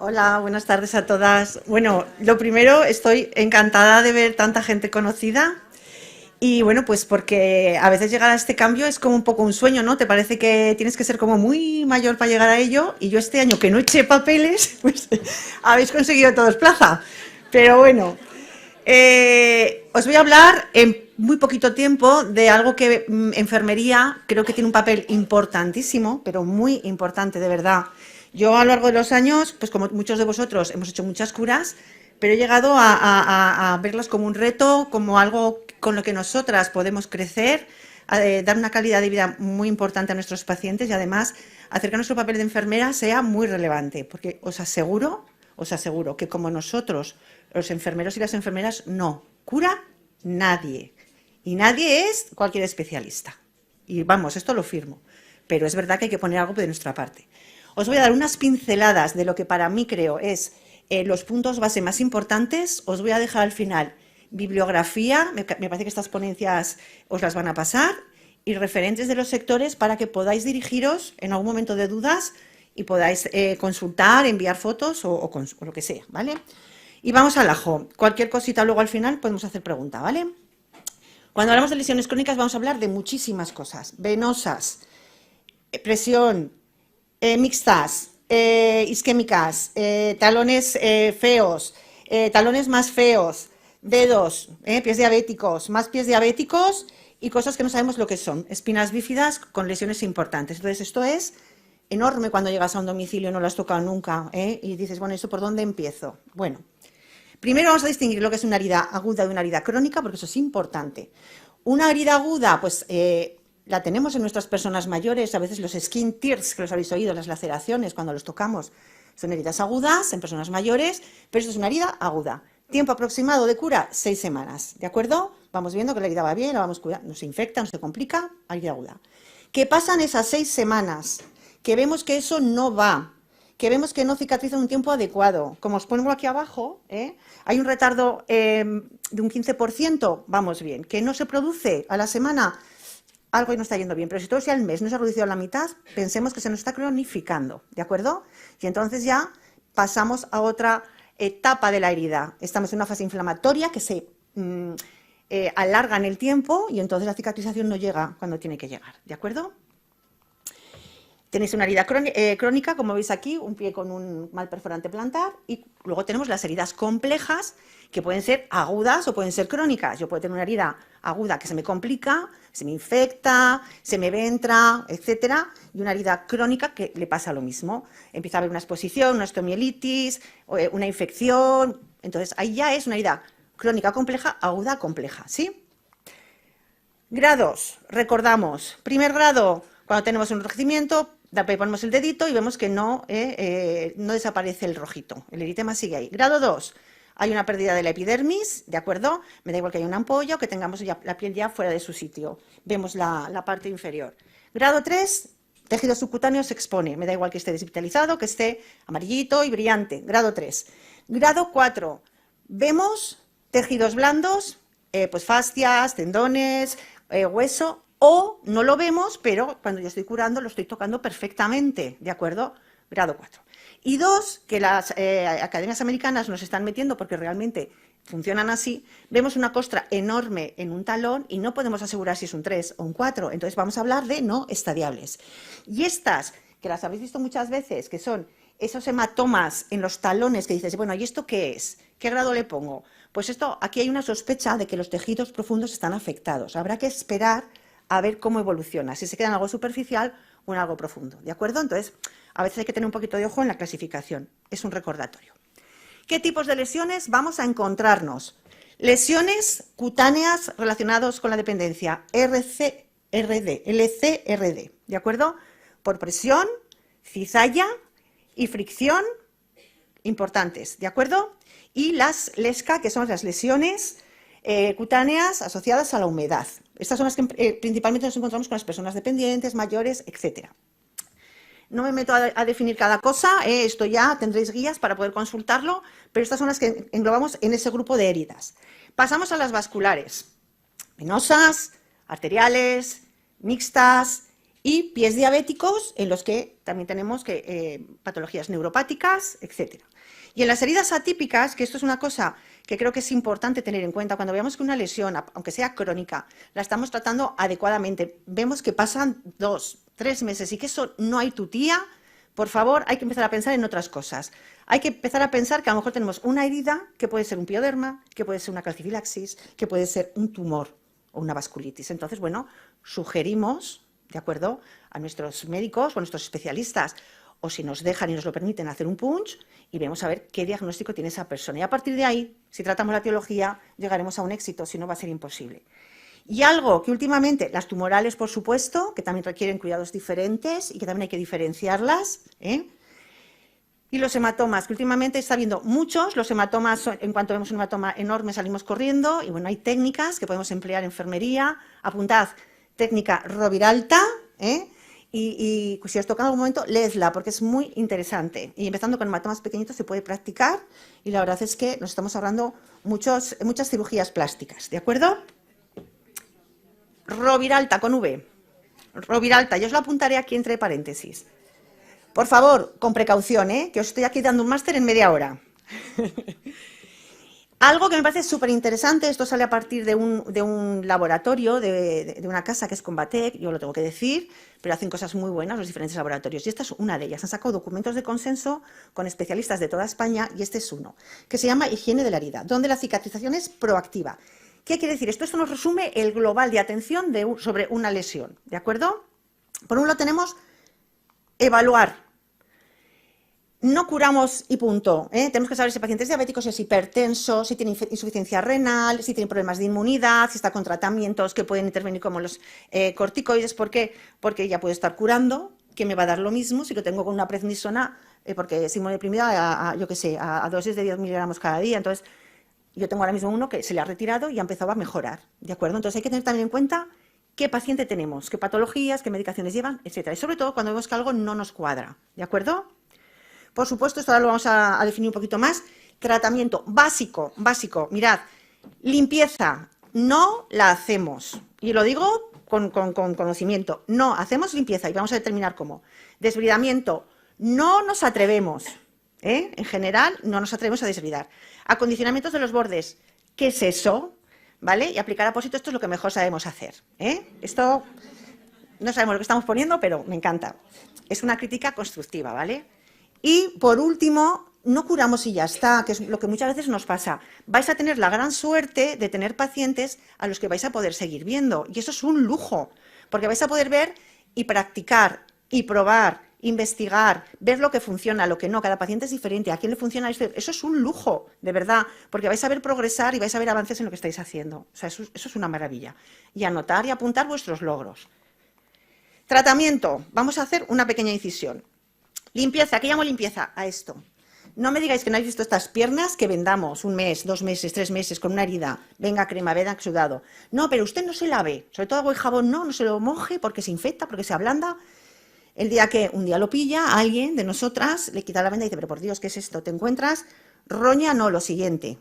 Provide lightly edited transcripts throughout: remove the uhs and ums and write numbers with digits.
Hola, buenas tardes a todas. Bueno, lo primero, estoy encantada de ver tanta gente conocida y bueno, pues porque a veces llegar a este cambio es como un poco un sueño, ¿no? Te parece que tienes que ser como muy mayor para llegar a ello y yo este año que no eché papeles, pues habéis conseguido todos plaza. Pero bueno, os voy a hablar en muy poquito tiempo de algo que enfermería creo que tiene un papel importantísimo, pero muy importante de verdad. Yo a lo largo de los años, pues como muchos de vosotros, hemos hecho muchas curas, pero he llegado a verlas como un reto, como algo con lo que nosotras podemos crecer, dar una calidad de vida muy importante a nuestros pacientes y además hacer que nuestro papel de enfermera sea muy relevante, porque os aseguro que como nosotros, los enfermeros y las enfermeras, no cura nadie. Y nadie es cualquier especialista. Y vamos, esto lo firmo. Pero es verdad que hay que poner algo de nuestra parte. Os voy a dar unas pinceladas de lo que para mí creo es los puntos base más importantes. Os voy a dejar al final bibliografía, me parece que estas ponencias os las van a pasar, y referentes de los sectores para que podáis dirigiros en algún momento de dudas y podáis consultar, enviar fotos o lo que sea, ¿vale? Y vamos al ajo. Cualquier cosita luego al final podemos hacer pregunta, ¿vale? Cuando hablamos de lesiones crónicas vamos a hablar de muchísimas cosas. Venosas, presión, mixtas, isquémicas, talones feos, talones más feos, dedos, pies diabéticos, más pies diabéticos y cosas que no sabemos lo que son. Espinas bífidas con lesiones importantes. Entonces esto es enorme cuando llegas a un domicilio y no lo has tocado nunca, y dices, bueno, ¿esto por dónde empiezo? Bueno, primero vamos a distinguir lo que es una herida aguda de una herida crónica, porque eso es importante. Una herida aguda, pues la tenemos en nuestras personas mayores, a veces los skin tears, que los habéis oído, las laceraciones, cuando los tocamos, son heridas agudas en personas mayores, pero esto es una herida aguda. Tiempo aproximado de cura, 6 semanas, ¿de acuerdo? Vamos viendo que la herida va bien, la vamos curando, no se infecta, no se complica, herida aguda. ¿Qué pasan esas 6 semanas? Que vemos que eso no va, que vemos que no cicatriza en un tiempo adecuado. Como os pongo aquí abajo, hay un retardo de un 15%, vamos bien. Que no se produce a la semana, algo no está yendo bien. Pero si todo sea el mes no se ha reducido a la mitad, pensemos que se nos está cronificando, ¿de acuerdo? Y entonces ya pasamos a otra etapa de la herida. Estamos en una fase inflamatoria que se alarga en el tiempo y entonces la cicatrización no llega cuando tiene que llegar, ¿de acuerdo? Tenéis una herida crónica, como veis aquí, un pie con un mal perforante plantar, y luego tenemos las heridas complejas, que pueden ser agudas o pueden ser crónicas. Yo puedo tener una herida aguda que se me complica, se me infecta, se me ventra, etcétera, y una herida crónica que le pasa lo mismo. Empieza a haber una exposición, una osteomielitis, una infección. Entonces ahí ya es una herida crónica compleja, aguda compleja, ¿sí? Grados, recordamos. Primer grado, cuando tenemos un enrojecimiento, ponemos el dedito y vemos que no desaparece el rojito, el eritema sigue ahí. Grado 2, hay una pérdida de la epidermis, ¿de acuerdo? Me da igual que haya una ampolla o que tengamos ya la piel ya fuera de su sitio. Vemos la parte inferior. Grado 3, tejido subcutáneo se expone, me da igual que esté desvitalizado, que esté amarillito y brillante. Grado 3. Grado 4, vemos tejidos blandos, pues fascias, tendones, hueso, o no lo vemos, pero cuando yo estoy curando lo estoy tocando perfectamente, ¿de acuerdo? Grado 4. Y 2, que las academias americanas nos están metiendo porque realmente funcionan así, vemos una costra enorme en un talón y no podemos asegurar si es un 3 o un 4, entonces vamos a hablar de no estadiables. Y estas, que las habéis visto muchas veces, que son esos hematomas en los talones que dices, bueno, ¿y esto qué es? ¿Qué grado le pongo? Pues esto, aquí hay una sospecha de que los tejidos profundos están afectados. Habrá que esperar a ver cómo evoluciona, si se queda en algo superficial o en algo profundo, ¿de acuerdo? Entonces, a veces hay que tener un poquito de ojo en la clasificación, es un recordatorio. ¿Qué tipos de lesiones vamos a encontrarnos? Lesiones cutáneas relacionadas con la dependencia, RCRD, LCRD, ¿de acuerdo? Por presión, cizalla y fricción, importantes, ¿de acuerdo? Y las LESCA, que son las lesiones cutáneas asociadas a la humedad. Estas son las que principalmente nos encontramos con las personas dependientes, mayores, etc. No me meto a definir cada cosa, esto ya tendréis guías para poder consultarlo, pero estas son las que englobamos en ese grupo de heridas. Pasamos a las vasculares, venosas, arteriales, mixtas, y pies diabéticos en los que también tenemos patologías neuropáticas, etcétera. Y en las heridas atípicas, que esto es una cosa que creo que es importante tener en cuenta, cuando veamos que una lesión, aunque sea crónica, la estamos tratando adecuadamente, vemos que pasan 2, 3 meses y que eso no hay tutía, por favor, hay que empezar a pensar en otras cosas. Hay que empezar a pensar que a lo mejor tenemos una herida que puede ser un pioderma, que puede ser una calcifilaxis, que puede ser un tumor o una vasculitis. Entonces, bueno, sugerimos, de acuerdo, a nuestros médicos o a nuestros especialistas, o si nos dejan y nos lo permiten, hacer un punch y vemos a ver qué diagnóstico tiene esa persona. Y a partir de ahí, si tratamos la etiología, llegaremos a un éxito, si no va a ser imposible. Y algo que últimamente, las tumorales, por supuesto, que también requieren cuidados diferentes y que también hay que diferenciarlas, ¿eh? Y los hematomas, que últimamente está habiendo muchos, los hematomas, en cuanto vemos un hematoma enorme salimos corriendo, y bueno, hay técnicas que podemos emplear en enfermería, apuntad, técnica Roviralta, ¿eh? Y si os toca en algún momento, leedla, porque es muy interesante. Y empezando con hematomas pequeñitos se puede practicar, y la verdad es que nos estamos ahorrando muchas cirugías plásticas, ¿de acuerdo? Roviralta con V. Roviralta, yo os lo apuntaré aquí entre paréntesis. Por favor, con precaución, que os estoy aquí dando un máster en media hora. Algo que me parece súper interesante, esto sale a partir de un laboratorio, de una casa que es Combatec, yo lo tengo que decir, pero hacen cosas muy buenas los diferentes laboratorios. Y esta es una de ellas. Han sacado documentos de consenso con especialistas de toda España, y este es uno, que se llama Higiene de la herida, donde la cicatrización es proactiva. ¿Qué quiere decir esto? Esto nos resume el global de atención sobre una lesión, ¿de acuerdo? Por un lado tenemos evaluar. No curamos y punto, ¿eh? Tenemos que saber si el paciente es diabético, si es hipertenso, si tiene insuficiencia renal, si tiene problemas de inmunidad, si está con tratamientos que pueden intervenir como los corticoides. ¿Por qué? Porque ya puede estar curando, que me va a dar lo mismo si lo tengo con una prednisona, porque si me deprimida yo qué sé, a dosis de 10 miligramos cada día. Entonces, yo tengo ahora mismo uno que se le ha retirado y ha empezado a mejorar, ¿de acuerdo? Entonces hay que tener también en cuenta qué paciente tenemos, qué patologías, qué medicaciones llevan, etcétera. Y sobre todo cuando vemos que algo no nos cuadra, ¿de acuerdo? Por supuesto, esto ahora lo vamos a definir un poquito más. Tratamiento básico, mirad, limpieza, no la hacemos. Y lo digo con conocimiento, no hacemos limpieza y vamos a determinar cómo. Desbridamiento, no nos atrevemos, en general no nos atrevemos a desbridar. Acondicionamientos de los bordes, ¿qué es eso? ¿Vale? Y aplicar apósito, esto es lo que mejor sabemos hacer. Esto no sabemos lo que estamos poniendo, pero me encanta. Es una crítica constructiva, ¿vale? Y, por último, no curamos y ya está, que es lo que muchas veces nos pasa. Vais a tener la gran suerte de tener pacientes a los que vais a poder seguir viendo. Y eso es un lujo, porque vais a poder ver y practicar y probar, investigar, ver lo que funciona, lo que no. Cada paciente es diferente. ¿A quién le funciona esto? Eso es un lujo, de verdad, porque vais a ver progresar y vais a ver avances en lo que estáis haciendo. O sea, eso es una maravilla. Y anotar y apuntar vuestros logros. Tratamiento. Vamos a hacer una pequeña incisión. Limpieza, ¿qué llamo limpieza? A esto. No me digáis que no habéis visto estas piernas que vendamos 1 mes, 2 meses, 3 meses con una herida. Venga crema, venga exudado. No, pero usted no se lave. Sobre todo agua y jabón no se lo moje porque se infecta, porque se ablanda. El día que un día lo pilla alguien de nosotras, le quita la venda y dice, pero por Dios, ¿qué es esto? ¿Te encuentras? Roña, no, lo siguiente,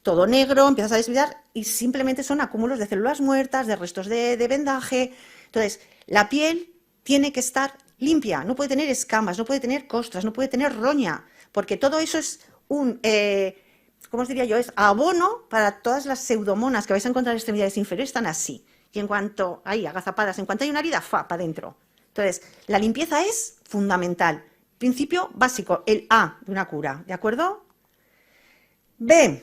todo negro, empiezas a desbridar y simplemente son acúmulos de células muertas, de restos de vendaje. Entonces, la piel tiene que estar limpia, no puede tener escamas, no puede tener costras, no puede tener roña, porque todo eso es ¿cómo os diría yo? Es abono para todas las pseudomonas que vais a encontrar en extremidades inferiores, están así. Y en cuanto, ahí, agazapadas, en cuanto hay una herida, para adentro. Entonces, la limpieza es fundamental. Principio básico, el A de una cura, ¿de acuerdo? B,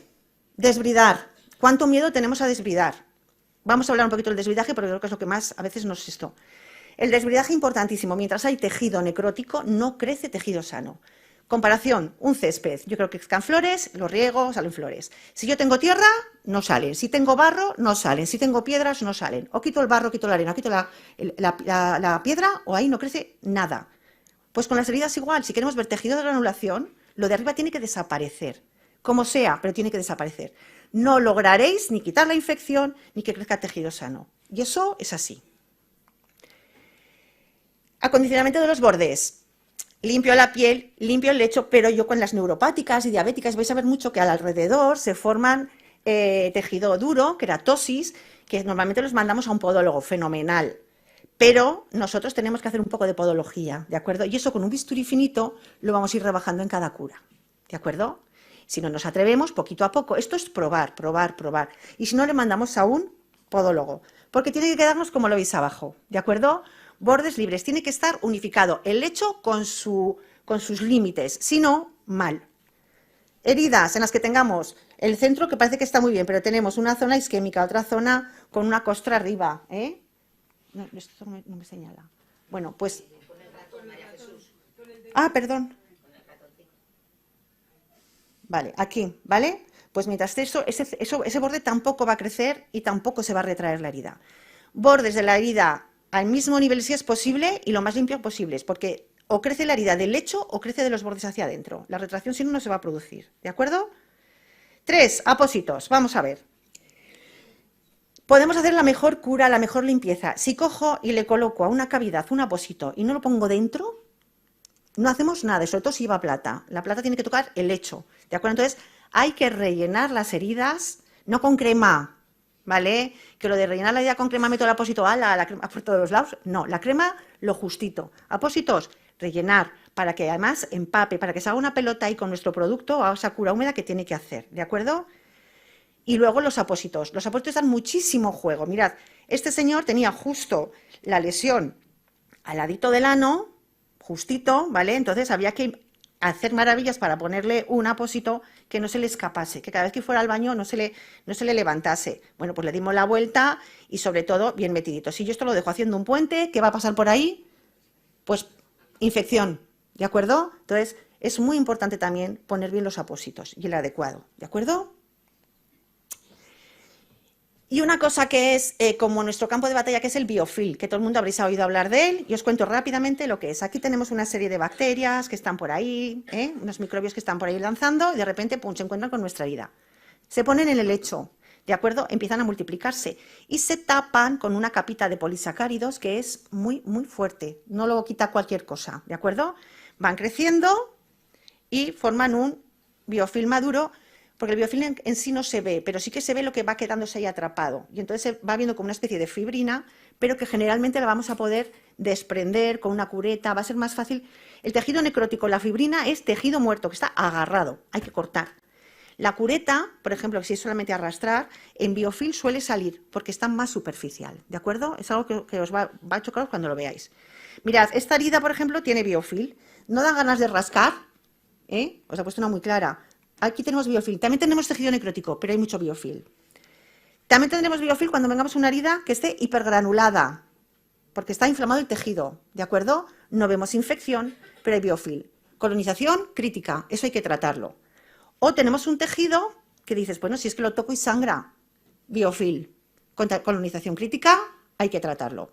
desbridar. ¿Cuánto miedo tenemos a desbridar? Vamos a hablar un poquito del desbridaje, porque creo que es lo que más a veces nos esto. El desbridaje importantísimo. Mientras hay tejido necrótico, no crece tejido sano. Comparación, un césped. Yo creo que crezcan flores, lo riego, salen flores. Si yo tengo tierra, no salen. Si tengo barro, no salen. Si tengo piedras, no salen. O quito el barro, quito la arena, quito la piedra, o ahí no crece nada. Pues con las heridas igual. Si queremos ver tejido de granulación, lo de arriba tiene que desaparecer. Como sea, pero tiene que desaparecer. No lograréis ni quitar la infección, ni que crezca tejido sano. Y eso es así. Acondicionamiento de los bordes. Limpio la piel, limpio el lecho, pero yo con las neuropáticas y diabéticas vais a ver mucho que alrededor se forman tejido duro, queratosis, que normalmente los mandamos a un podólogo, fenomenal. Pero nosotros tenemos que hacer un poco de podología, ¿de acuerdo? Y eso con un bisturí finito lo vamos a ir rebajando en cada cura, ¿de acuerdo? Si no nos atrevemos, poquito a poco. Esto es probar, probar, probar. Y si no, le mandamos a un podólogo, porque tiene que quedarnos como lo veis abajo, ¿de acuerdo? Bordes libres, tiene que estar unificado el lecho con sus límites, si no, mal. Heridas en las que tengamos el centro que parece que está muy bien, pero tenemos una zona isquémica, otra zona con una costra arriba, ¿eh? No, esto no me señala. Bueno, pues... Ah, perdón. Vale, aquí, ¿vale? Pues mientras eso, ese borde tampoco va a crecer y tampoco se va a retraer la herida. Bordes de la herida al mismo nivel si es posible y lo más limpio posible, porque o crece la herida del lecho o crece de los bordes hacia adentro. La retracción si no, no se va a producir, ¿de acuerdo? 3, apósitos, vamos a ver. Podemos hacer la mejor cura, la mejor limpieza. Si cojo y le coloco a una cavidad un apósito y no lo pongo dentro, no hacemos nada, sobre todo si lleva plata. La plata tiene que tocar el lecho, ¿de acuerdo? Entonces, hay que rellenar las heridas, no con crema, ¿vale? Que lo de rellenar la herida con crema, meto el apósito, la crema por todos los lados. No, la crema, lo justito. Apósitos, rellenar, para que además empape, para que se haga una pelota ahí con nuestro producto o esa cura húmeda que tiene que hacer, ¿de acuerdo? Y luego los apósitos. Los apósitos dan muchísimo juego. Mirad, este señor tenía justo la lesión al ladito del ano, justito, ¿vale? Entonces había que hacer maravillas para ponerle un apósito que no se le escapase, que cada vez que fuera al baño no se le levantase. Bueno, pues le dimos la vuelta y sobre todo bien metidito. Si yo esto lo dejo haciendo un puente, ¿qué va a pasar por ahí? Pues infección, ¿de acuerdo? Entonces es muy importante también poner bien los apósitos y el adecuado, ¿de acuerdo? Y una cosa que es como nuestro campo de batalla, que es el biofil, que todo el mundo habréis oído hablar de él, y os cuento rápidamente lo que es. Aquí tenemos una serie de bacterias que están por ahí, unos microbios que están por ahí lanzando, y de repente, pum, se encuentran con nuestra herida. Se ponen en el lecho, ¿de acuerdo? Empiezan a multiplicarse y se tapan con una capita de polisacáridos que es muy, muy fuerte. No lo quita cualquier cosa, ¿de acuerdo? Van creciendo y forman un biofilm maduro, porque el biofilm en sí no se ve, pero sí que se ve lo que va quedándose ahí atrapado. Y entonces se va viendo como una especie de fibrina, pero que generalmente la vamos a poder desprender con una cureta, va a ser más fácil. El tejido necrótico, la fibrina, es tejido muerto, que está agarrado, hay que cortar. La cureta, por ejemplo, que si es solamente arrastrar, en biofilm suele salir, porque está más superficial, ¿de acuerdo? Es algo que os va a chocar cuando lo veáis. Mirad, esta herida, por ejemplo, tiene biofilm. No da ganas de rascar, os he puesto una muy clara. Aquí tenemos biofilm, también tenemos tejido necrótico, pero hay mucho biofilm. También tendremos biofilm cuando vengamos a una herida que esté hipergranulada, porque está inflamado el tejido, ¿de acuerdo? No vemos infección, pero hay biofilm. Colonización crítica, eso hay que tratarlo. O tenemos un tejido que dices, bueno, si es que lo toco y sangra, biofilm. Colonización crítica, hay que tratarlo.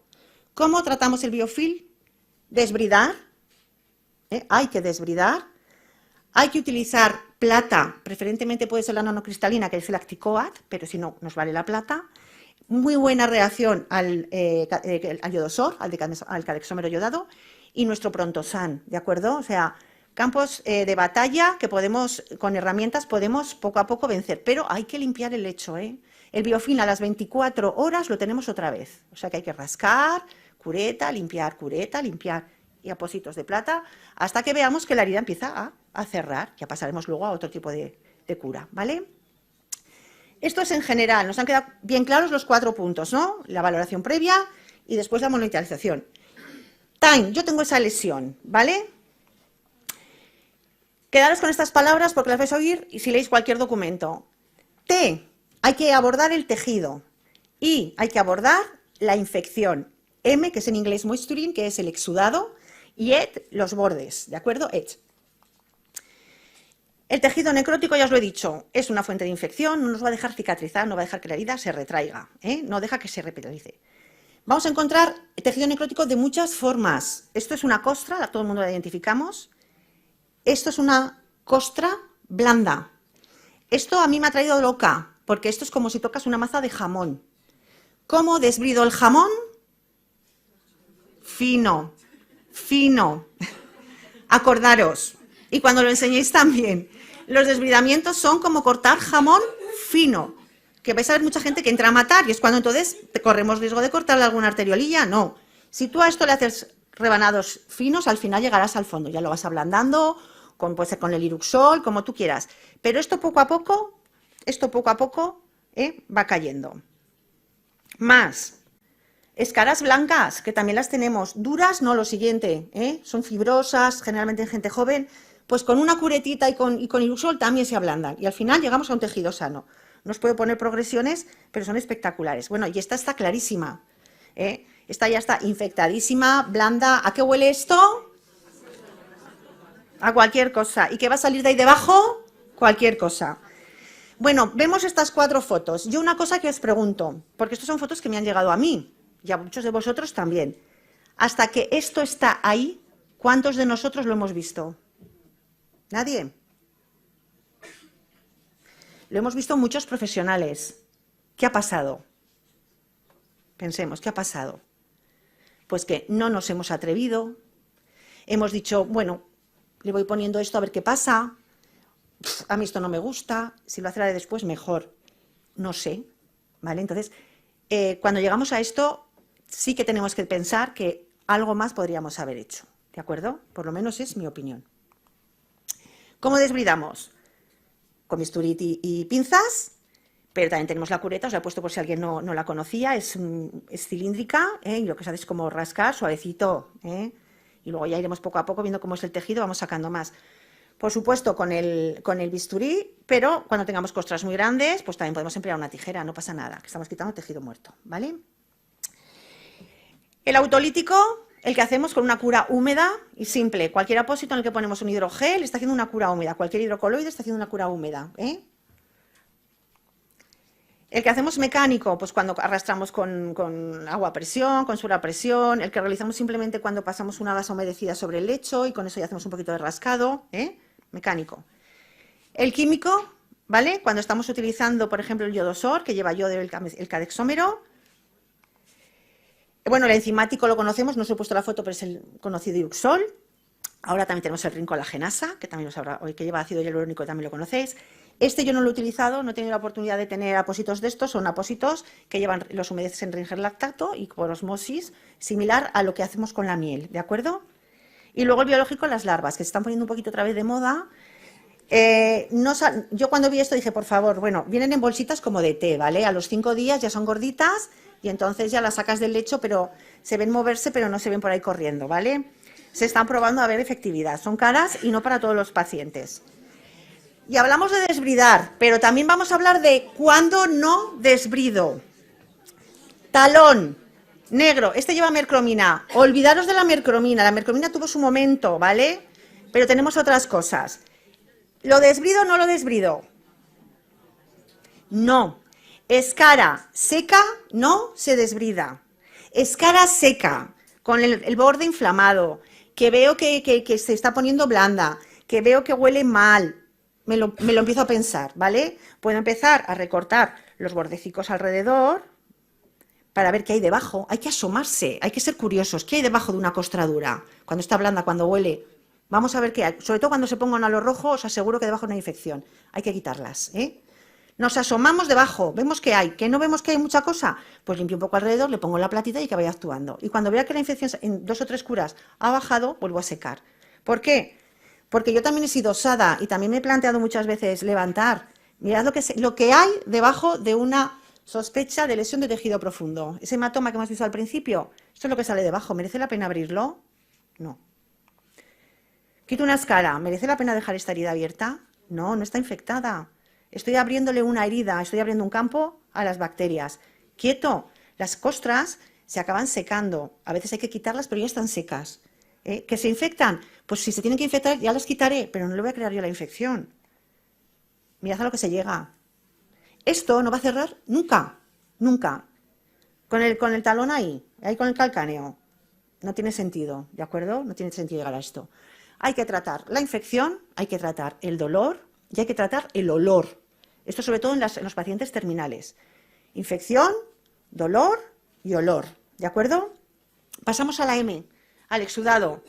¿Cómo tratamos el biofilm? Desbridar, hay que desbridar. Hay que utilizar plata, preferentemente puede ser la nanocristalina, que es el Acticoat, pero si no, nos vale la plata. Muy buena reacción al iodosor, al calexómero yodado, y nuestro Prontosan, ¿de acuerdo? O sea, campos de batalla que podemos, con herramientas, podemos poco a poco vencer, pero hay que limpiar el lecho, ¿eh? El biofilm a las 24 horas lo tenemos otra vez, o sea que hay que rascar, cureta, limpiar, y apósitos de plata, hasta que veamos que la herida empieza a cerrar. Ya pasaremos luego a otro tipo de cura, ¿vale? Esto es en general, nos han quedado bien claros los 4 puntos, ¿no? La valoración previa y después la monitorización. Time, yo tengo esa lesión, ¿vale? Quedaros con estas palabras porque las vais a oír y si leéis cualquier documento. T, hay que abordar el tejido. I, hay que abordar la infección. M, que es en inglés moisturing, que es el exudado. Y et, los bordes, ¿de acuerdo? Et. El tejido necrótico, ya os lo he dicho, es una fuente de infección, no nos va a dejar cicatrizar, no va a dejar que la herida se retraiga, no deja que se repitalice. Vamos a encontrar tejido necrótico de muchas formas. Esto es una costra, todo el mundo la identificamos. Esto es una costra blanda. Esto a mí me ha traído loca, porque esto es como si tocas una maza de jamón. ¿Cómo desbrido el jamón? Fino, fino. Acordaros, y cuando lo enseñéis también, los desbridamientos son como cortar jamón fino, que vais a ver mucha gente que entra a matar, y es cuando entonces corremos riesgo de cortarle alguna arteriolilla. No, Si tú a esto le haces rebanados finos, al final llegarás al fondo, ya lo vas ablandando, puede ser con el Iruxol, como tú quieras. Pero esto poco a poco, va cayendo. Más. Escaras blancas, que también las tenemos. Duras, no, lo siguiente, son fibrosas, generalmente en gente joven. Pues con una curetita y con Iruxol también se ablandan. Y al final llegamos a un tejido sano. Nos puede poner progresiones, pero son espectaculares. Bueno, y esta está clarísima. Esta ya está infectadísima, blanda. ¿A qué huele esto? A cualquier cosa. ¿Y qué va a salir de ahí debajo? Cualquier cosa. Bueno, vemos estas 4 fotos. Yo una cosa que os pregunto, porque estas son fotos que me han llegado a mí, y a muchos de vosotros también. Hasta que esto está ahí, ¿cuántos de nosotros lo hemos visto? ¿Nadie? Lo hemos visto muchos profesionales. ¿Qué ha pasado? Pensemos, ¿qué ha pasado? Pues que no nos hemos atrevido, hemos dicho, bueno, le voy poniendo esto a ver qué pasa, a mí esto no me gusta, si lo hace la de después, mejor, no sé, ¿vale? Entonces, cuando llegamos a esto, sí que tenemos que pensar que algo más podríamos haber hecho, ¿de acuerdo? Por lo menos es mi opinión. ¿Cómo desbridamos? Con bisturí y pinzas, pero también tenemos la cureta, os la he puesto por si alguien no la conocía, es cilíndrica, y lo que se hace es como rascar suavecito, y luego ya iremos poco a poco viendo cómo es el tejido, vamos sacando más. Por supuesto con el bisturí, pero cuando tengamos costras muy grandes, pues también podemos emplear una tijera, no pasa nada, que estamos quitando tejido muerto, ¿vale? El autolítico, el que hacemos con una cura húmeda y simple. Cualquier apósito en el que ponemos un hidrogel está haciendo una cura húmeda, cualquier hidrocoloide está haciendo una cura húmeda, El que hacemos mecánico, pues cuando arrastramos con agua a presión, con suero a presión. El que realizamos simplemente cuando pasamos una gasa humedecida sobre el lecho y con eso ya hacemos un poquito de rascado, mecánico. El químico, ¿vale? Cuando estamos utilizando, por ejemplo, el yodosor, que lleva yodo el cadexómero. Bueno, el enzimático lo conocemos, no os he puesto la foto, pero es el conocido Iruxol. Ahora también tenemos el rincolagenasa, que también que lleva ácido hialurónico, también lo conocéis. Este yo no lo he utilizado, no he tenido la oportunidad de tener apósitos de estos, son apósitos que llevan los humedeces en Ringer lactato y por osmosis, similar a lo que hacemos con la miel, ¿de acuerdo? Y luego el biológico, las larvas, que se están poniendo un poquito otra vez de moda. Yo cuando vi esto dije, por favor, bueno, vienen en bolsitas como de té, ¿vale? A los 5 días ya son gorditas y entonces ya las sacas del lecho, pero se ven moverse, pero no se ven por ahí corriendo, ¿vale? Se están probando a ver efectividad, son caras y no para todos los pacientes. Y hablamos de desbridar, pero también vamos a hablar de cuándo no desbrido. Talón negro, este lleva mercromina. Olvidaros de la mercromina tuvo su momento, ¿vale? Pero tenemos otras cosas. ¿Lo desbrido o no lo desbrido? No. Escara seca no se desbrida. Escara seca, con el borde inflamado, que veo que se está poniendo blanda, que veo que huele mal, me lo empiezo a pensar, ¿vale? Puedo empezar a recortar los bordecicos alrededor para ver qué hay debajo. Hay que asomarse, hay que ser curiosos. ¿Qué hay debajo de una costradura? Cuando está blanda, cuando huele. Vamos a ver qué hay. Sobre todo cuando se pongan a lo rojo, os aseguro que debajo no hay infección. Hay que quitarlas, Nos asomamos debajo, vemos que hay. ¿Que no vemos que hay mucha cosa? Pues limpio un poco alrededor, le pongo la platita y que vaya actuando. Y cuando vea que la infección en 2 o 3 curas ha bajado, vuelvo a secar. ¿Por qué? Porque yo también he sido osada y también me he planteado muchas veces levantar. Mirad lo que hay debajo de una sospecha de lesión de tejido profundo. Ese hematoma que hemos visto al principio, esto es lo que sale debajo. ¿Merece la pena abrirlo? No. Quito una escara. ¿Merece la pena dejar esta herida abierta? No, no está infectada. Estoy abriéndole una herida, estoy abriendo un campo a las bacterias. Quieto. Las costras se acaban secando. A veces hay que quitarlas, pero ya están secas. ¿Que se infectan? Pues si se tienen que infectar, ya las quitaré, pero no le voy a crear yo la infección. Mirad a lo que se llega. Esto no va a cerrar nunca, nunca. Con el talón ahí con el calcáneo. No tiene sentido, ¿de acuerdo? No tiene sentido llegar a esto. Hay que tratar la infección, hay que tratar el dolor y hay que tratar el olor. Esto sobre todo en los pacientes terminales. Infección, dolor y olor, ¿de acuerdo? Pasamos a la M, al exudado.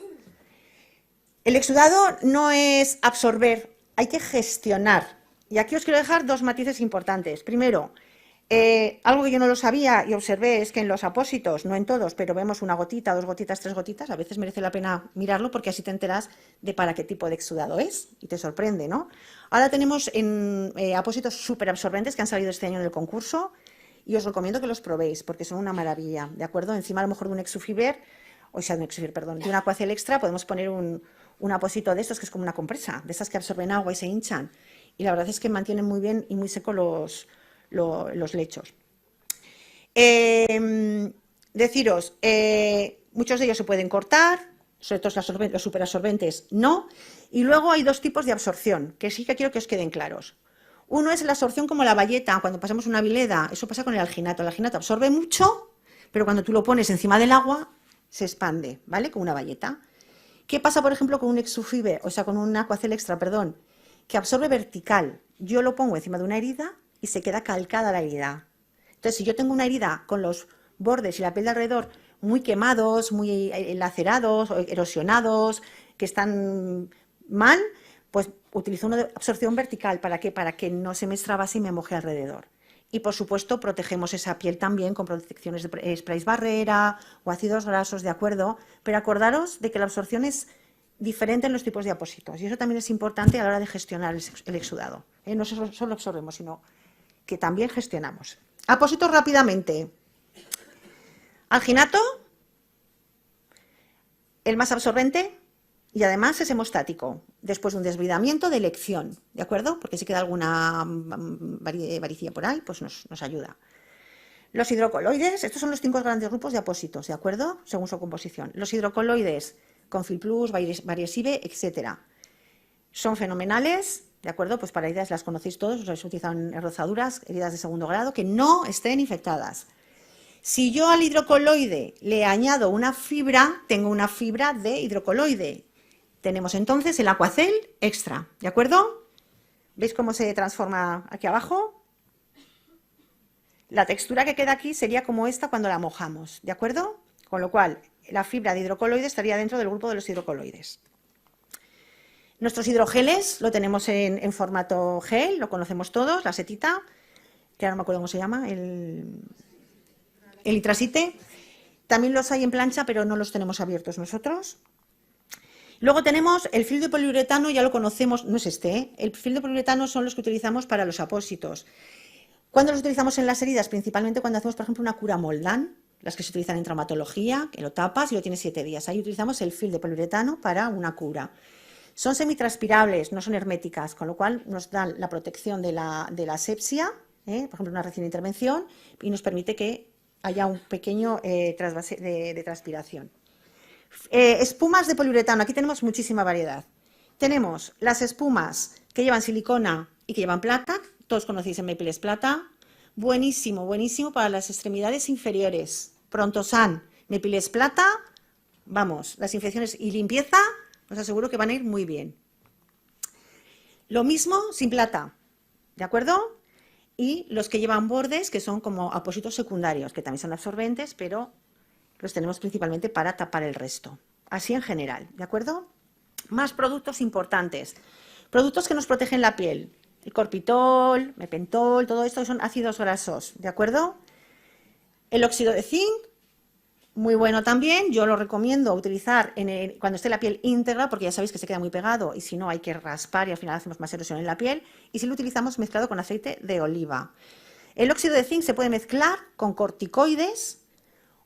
El exudado no es absorber, hay que gestionar. Y aquí os quiero dejar 2 matices importantes. Primero, Algo que yo no lo sabía y observé es que en los apósitos, no en todos, pero vemos una gotita, dos gotitas, tres gotitas, a veces merece la pena mirarlo porque así te enteras de para qué tipo de exudado es y te sorprende, ¿no? Ahora tenemos en apósitos súper absorbentes que han salido este año en el concurso y os recomiendo que los probéis porque son una maravilla, ¿de acuerdo? Encima a lo mejor de un exufiber, o sea, de un exufiber, perdón, de un Aquacel extra podemos poner un apósito de estos que es como una compresa, de esas que absorben agua y se hinchan. Y la verdad es que mantienen muy bien y muy seco los lechos. Deciros, muchos de ellos se pueden cortar, sobre todo los superabsorbentes no, y luego hay dos tipos de absorción, que sí que quiero que os queden claros. Uno es la absorción como la bayeta, cuando pasamos una vileda, eso pasa con el alginato absorbe mucho, pero cuando tú lo pones encima del agua, se expande, ¿vale? Con una bayeta. ¿Qué pasa, por ejemplo, con un exufiber, o sea, con un Aquacel extra, perdón, que absorbe vertical? Yo lo pongo encima de una herida y se queda calcada la herida. Entonces, si yo tengo una herida con los bordes y la piel de alrededor muy quemados, muy lacerados, erosionados, que están mal, pues utilizo una absorción vertical. ¿Para qué? Para que no se me extravase y me moje alrededor. Y por supuesto protegemos esa piel también con protecciones de sprays barrera o ácidos grasos, ¿de acuerdo? Pero acordaros de que la absorción es diferente en los tipos de apósitos y eso también es importante a la hora de gestionar el exudado. No solo absorbemos, sino que también gestionamos. Apósitos rápidamente. Alginato, el más absorbente y además es hemostático, después de un desbridamiento de elección, ¿de acuerdo? Porque si queda alguna varicilla por ahí, pues nos ayuda. Los hidrocoloides, estos son los 5 grandes grupos de apósitos, ¿de acuerdo? Según su composición. Los hidrocoloides, Confil Plus, Variesive, etc. Son fenomenales, ¿de acuerdo? Pues para heridas las conocéis todos, se utilizan en rozaduras, heridas de segundo grado, que no estén infectadas. Si yo al hidrocoloide le añado una fibra, tengo una fibra de hidrocoloide. Tenemos entonces el Aquacel extra, ¿de acuerdo? ¿Veis cómo se transforma aquí abajo? La textura que queda aquí sería como esta cuando la mojamos, ¿de acuerdo? Con lo cual, la fibra de hidrocoloide estaría dentro del grupo de los hidrocoloides. Nuestros hidrogeles lo tenemos en formato gel, lo conocemos todos, la setita, que ahora no me acuerdo cómo se llama, el litrasite. También los hay en plancha, pero no los tenemos abiertos nosotros. Luego tenemos el film de poliuretano, ya lo conocemos, no es este, ¿eh? El film de poliuretano son los que utilizamos para los apósitos. ¿Cuándo los utilizamos en las heridas? Principalmente cuando hacemos, por ejemplo, una cura Moldan, las que se utilizan en traumatología, que lo tapas y lo tienes 7 días. Ahí utilizamos el film de poliuretano para una cura. Son semitranspirables, no son herméticas, con lo cual nos dan la protección de la asepsia, por ejemplo, una recién intervención, y nos permite que haya un pequeño trasvase de transpiración. Espumas de poliuretano, aquí tenemos muchísima variedad. Tenemos las espumas que llevan silicona y que llevan plata, todos conocéis el Mapiles Plata, buenísimo, buenísimo para las extremidades inferiores. Prontosan, Mapiles Plata, vamos, las infecciones y limpieza, os aseguro que van a ir muy bien. Lo mismo sin plata, ¿de acuerdo? Y los que llevan bordes, que son como apósitos secundarios, que también son absorbentes, pero los tenemos principalmente para tapar el resto. Así en general, ¿de acuerdo? Más productos importantes. Productos que nos protegen la piel. El corpitol, mepentol, todo esto son ácidos grasos, ¿de acuerdo? El óxido de zinc, muy bueno también. Yo lo recomiendo utilizar cuando esté la piel íntegra, porque ya sabéis que se queda muy pegado y si no hay que raspar y al final hacemos más erosión en la piel. Y si lo utilizamos mezclado con aceite de oliva. El óxido de zinc se puede mezclar con corticoides,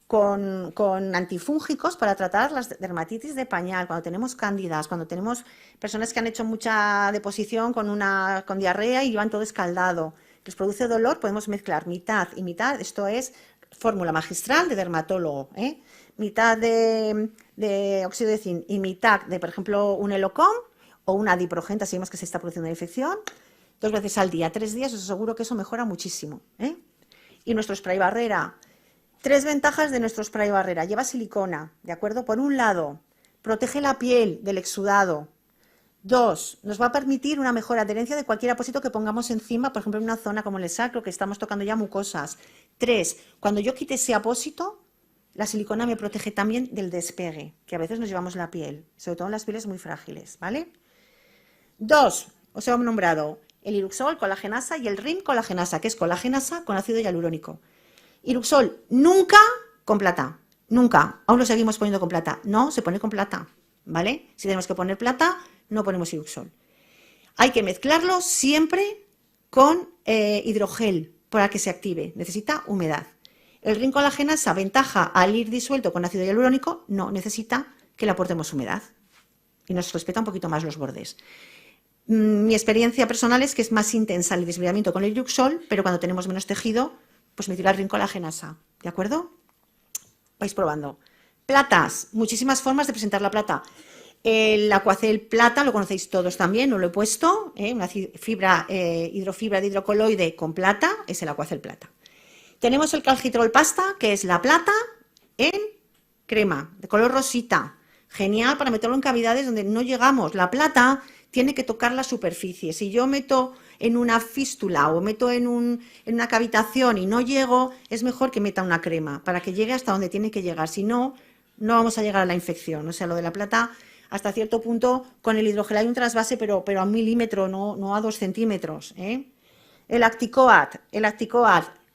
con antifúngicos para tratar las dermatitis de pañal, cuando tenemos cándidas, cuando tenemos personas que han hecho mucha deposición con diarrea y llevan todo escaldado, que les produce dolor, podemos mezclar mitad y mitad, esto es fórmula magistral de dermatólogo, mitad de óxido de zinc y mitad de, por ejemplo, un Elocom o una diprogenta, si vemos que se está produciendo una infección, 2 veces al día, 3 días, os aseguro que eso mejora muchísimo. Y nuestro spray barrera. 3 ventajas de nuestro spray barrera. Lleva silicona, ¿de acuerdo? Por un lado, protege la piel del exudado. 2, nos va a permitir una mejor adherencia de cualquier apósito que pongamos encima, por ejemplo, en una zona como el sacro, que estamos tocando ya mucosas. 3, cuando yo quite ese apósito, la silicona me protege también del despegue, que a veces nos llevamos la piel, sobre todo en las pieles muy frágiles, ¿vale? 2, os he nombrado el Iruxol, colagenasa, y el RIM, colagenasa, que es colagenasa con ácido hialurónico. Iruxol, nunca con plata, nunca. Aún lo seguimos poniendo con plata. No, se pone con plata, ¿vale? Si tenemos que poner plata, no ponemos Iruxol. Hay que mezclarlo siempre con hidrogel para que se active. Necesita humedad. El RIM colagenasa, ventaja al ir disuelto con ácido hialurónico, no necesita que le aportemos humedad. Y nos respeta un poquito más los bordes. Mi experiencia personal es que es más intensa el desbridamiento con el Iruxol, pero cuando tenemos menos tejido, pues me tiro al RIM colagenasa. ¿De acuerdo? Vais probando. Platas, muchísimas formas de presentar la plata. El Aquacel plata, lo conocéis todos también, no lo he puesto, una fibra, hidrofibra de hidrocoloide con plata, es el Aquacel plata. Tenemos el Calcitrol pasta, que es la plata en crema, de color rosita. Genial para meterlo en cavidades donde no llegamos. La plata tiene que tocar la superficie. Si yo meto en una fístula o meto en una cavitación y no llego, es mejor que meta una crema para que llegue hasta donde tiene que llegar. Si no, no vamos a llegar a la infección. O sea, lo de la plata, hasta cierto punto, con el hidrogel hay un trasvase, pero a 1 milímetro, no a 2 centímetros. El Acticoat,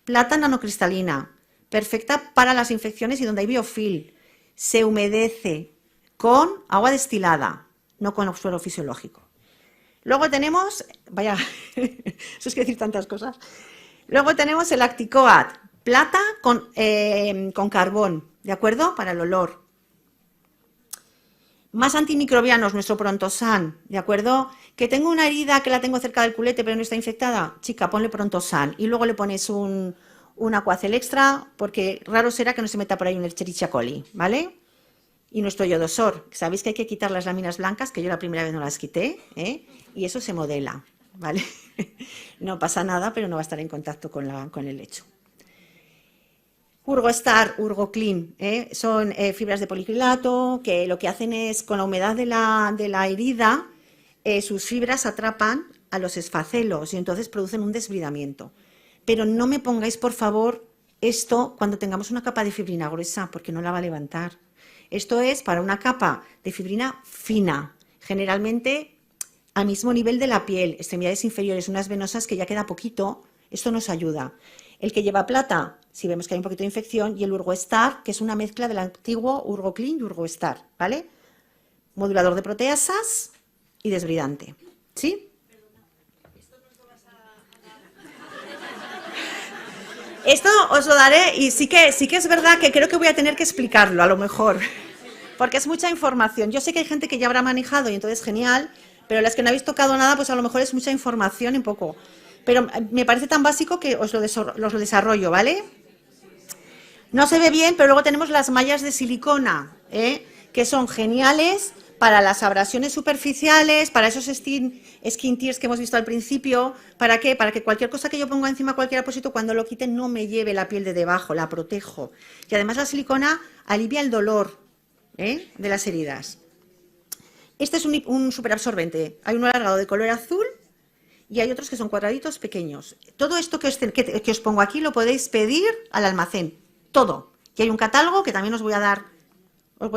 plata nanocristalina, perfecta para las infecciones y donde hay biofil. Se humedece con agua destilada, no con suelo fisiológico. Luego tenemos, vaya, eso es que decir tantas cosas. Luego tenemos el Acticoat, plata con carbón, ¿de acuerdo? Para el olor. Más antimicrobianos, nuestro Prontosan, ¿de acuerdo? Que tengo una herida que la tengo cerca del culete pero no está infectada, chica, ponle Prontosan y luego le pones un Aquacel extra porque raro será que no se meta por ahí un Escherichia coli, ¿vale? Y nuestro Yodosor, sabéis que hay que quitar las láminas blancas, que yo la primera vez no las quité, y eso se modela, ¿vale? No pasa nada, pero no va a estar en contacto con el lecho. Urgostar, Urgoclean, son fibras de policrilato que lo que hacen es, con la humedad de la herida, sus fibras atrapan a los esfacelos y entonces producen un desbridamiento. Pero no me pongáis, por favor, esto cuando tengamos una capa de fibrina gruesa, porque no la va a levantar. Esto es para una capa de fibrina fina, generalmente al mismo nivel de la piel, extremidades inferiores, unas venosas que ya queda poquito, esto nos ayuda. El que lleva plata, si vemos que hay un poquito de infección, y el Urgostar, que es una mezcla del antiguo Urgoclean y Urgostar, ¿vale? Modulador de proteasas y desbridante, ¿sí? Esto os lo daré y sí que es verdad que creo que voy a tener que explicarlo a lo mejor, porque es mucha información. Yo sé que hay gente que ya habrá manejado y entonces genial, pero las que no habéis tocado nada, pues a lo mejor es mucha información un poco. Pero me parece tan básico que os lo desarrollo, ¿vale? No se ve bien, pero luego tenemos las mallas de silicona, que son geniales para las abrasiones superficiales, para esos skin tears que hemos visto al principio. ¿Para qué? Para que cualquier cosa que yo ponga encima, cualquier apósito, cuando lo quite no me lleve la piel de debajo, la protejo. Y además la silicona alivia el dolor de las heridas. Este es un superabsorbente. Hay uno alargado de color azul y hay otros que son cuadraditos pequeños. Todo esto que os pongo aquí lo podéis pedir al almacén, todo. Y hay un catálogo que también os voy a